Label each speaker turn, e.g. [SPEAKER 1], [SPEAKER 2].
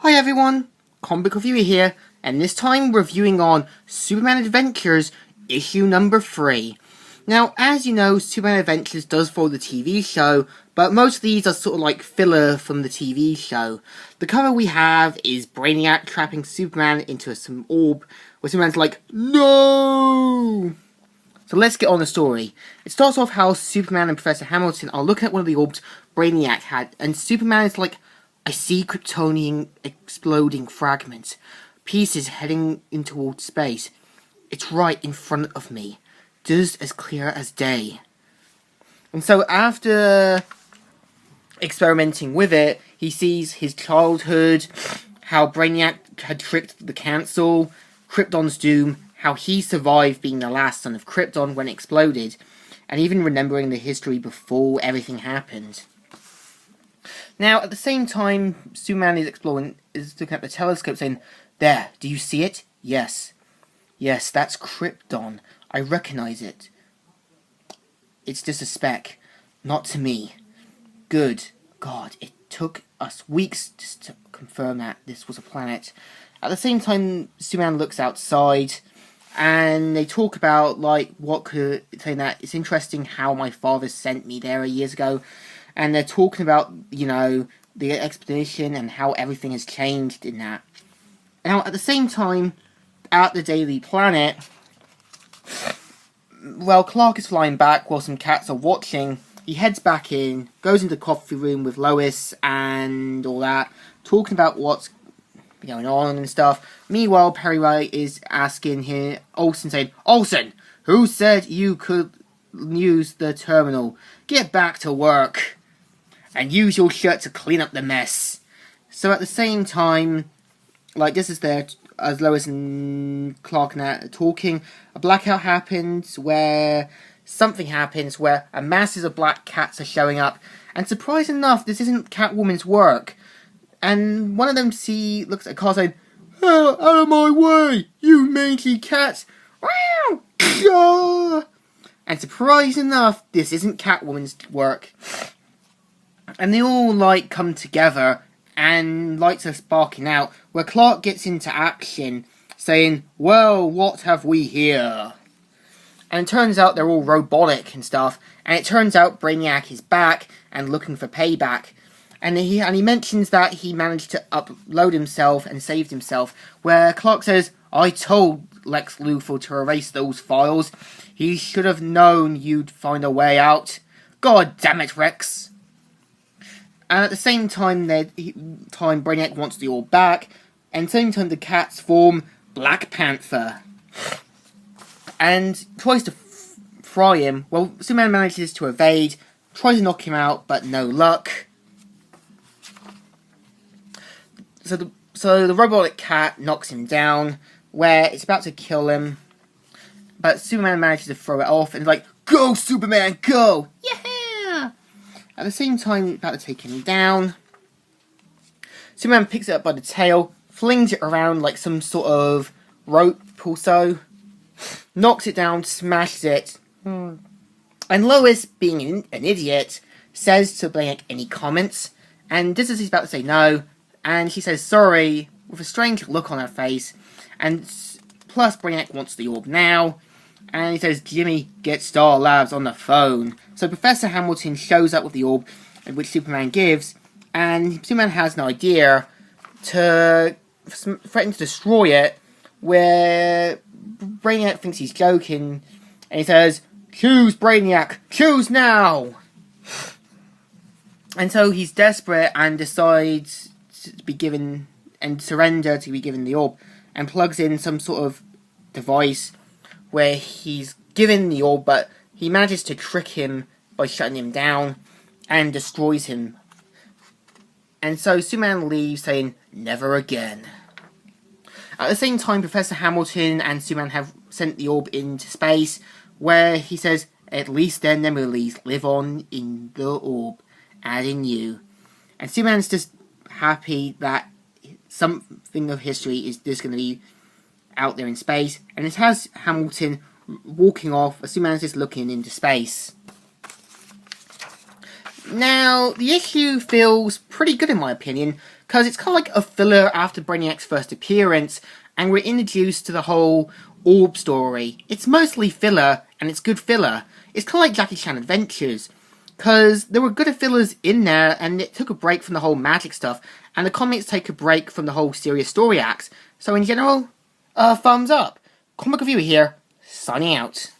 [SPEAKER 1] Hi everyone, Comic Reviewer here, and this time reviewing on Superman Adventures issue number 3. Now, as you know, Superman Adventures does follow the TV show, but most of these are sort of like filler from the TV show. The cover we have is Brainiac trapping Superman into some orb, where Superman's like, no! So let's get on the story. It starts off how Superman and Professor Hamilton are looking at one of the orbs Brainiac had, and Superman is like, I see Kryptonian exploding fragments, pieces heading in towards space. It's right in front of me, just as clear as day. And so after experimenting with it, he sees his childhood, how Brainiac had tricked the Council, Krypton's doom, how he survived being the last son of Krypton when it exploded, and even remembering the history before everything happened. Now, at the same time, Superman is looking at the telescope saying, there, do you see it? Yes. Yes, that's Krypton. I recognize it. It's just a speck. Not to me. Good. God, it took us weeks just to confirm that this was a planet. At the same time, Superman looks outside, and they talk about, saying that it's interesting how my father sent me there years ago. And they're talking about, the expedition and how everything has changed in that. Now, at the same time, at the Daily Planet, while Clark is flying back while some cats are watching, he heads back in, goes into the coffee room with Lois and all that, talking about what's going on and stuff. Meanwhile, Perry White is asking here, Olsen, saying, Olsen, who said you could use the terminal? Get back to work. And use your shirt to clean up the mess. So at the same time, this is there, as Lois and Clark and Nat are talking, a blackout happens where something happens where a masses of black cats are showing up. And surprise enough, this isn't Catwoman's work. And one of them looks at Carl saying, oh, out of my way, you mangy cats. And surprise enough, this isn't Catwoman's work. And they all, come together, and lights are sparking out, where Clark gets into action, saying, well, what have we here? And it turns out they're all robotic and stuff, and it turns out Brainiac is back, and looking for payback. And he mentions that he managed to upload himself and saved himself, where Clark says, I told Lex Luthor to erase those files. He should have known you'd find a way out. God damn it, Rex. And at the same time, Brainiac wants the orb back, and at the same time the cats form Black Panther. And tries to fry him. Well, Superman manages to evade, tries to knock him out, but no luck. So the robotic cat knocks him down, where it's about to kill him, but Superman manages to throw it off, and is like, go Superman, go! Yeah! At the same time, about to take him down, Superman picks it up by the tail, flings it around like some sort of rope or so, knocks it down, smashes it, and Lois, being an idiot, says to Brainiac, any comments? And just as he's about to say no, and she says sorry, with a strange look on her face, and plus Brainiac wants the orb now, and he says, Jimmy, get Star Labs on the phone. So Professor Hamilton shows up with the orb, which Superman gives, and Superman has an idea to threaten to destroy it, where Brainiac thinks he's joking, and he says, choose Brainiac, choose now! And so he's desperate and decides to be given, and surrender to be given the orb, and plugs in some sort of device where he's given the orb, but he manages to trick him by shutting him down and destroys him. And so Superman leaves saying, never again. At the same time, Professor Hamilton and Superman have sent the orb into space, where he says, at least their memories live on in the orb, as in you. And Superman's just happy that something of history is just going to be out there in space, and it has Hamilton walking off as Superman's just looking into space. Now, the issue feels pretty good in my opinion, because it's kind of like a filler after Brainiac's first appearance, and we're introduced to the whole orb story. It's mostly filler, and it's good filler. It's kind of like Jackie Chan Adventures, because there were good fillers in there, and it took a break from the whole magic stuff, and the comics take a break from the whole serious story acts. So in general, thumbs up. Comic Reviewer here, signing out.